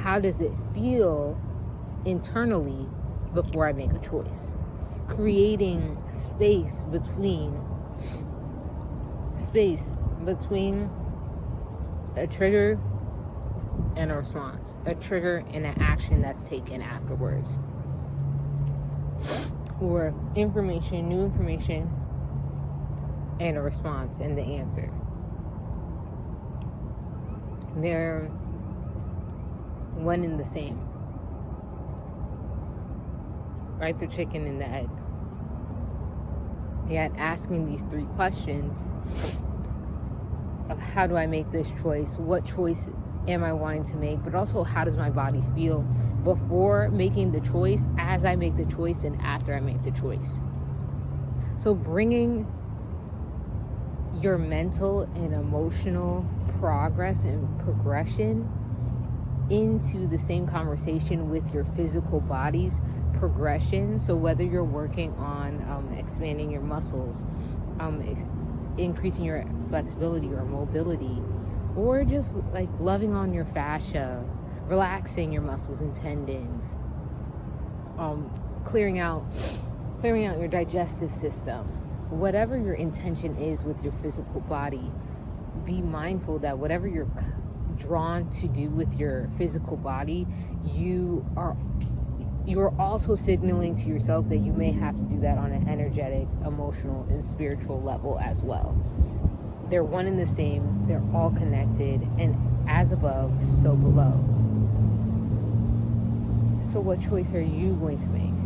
how does it feel internally before I make a choice? Creating space between a trigger and a response, a trigger and an action that's taken afterwards, or new information, and a response and the answer. They're one and the same, right? The chicken and the egg. Yet asking these 3 questions of how do I make this choice, what choice am I wanting to make, but also how does my body feel before making the choice, as I make the choice, and after I make the choice. So bringing your mental and emotional progress and progression into the same conversation with your physical body's progression. So whether you're working on expanding your muscles, increasing your flexibility or mobility, or just like loving on your fascia, relaxing your muscles and tendons, clearing out your digestive system, whatever your intention is with your physical body, be mindful that whatever you're drawn to do with your physical body, you're also signaling to yourself that you may have to do that on an energetic, emotional, and spiritual level as well. They're one and the same. They're all connected, and as above, so below. So what choice are you going to make?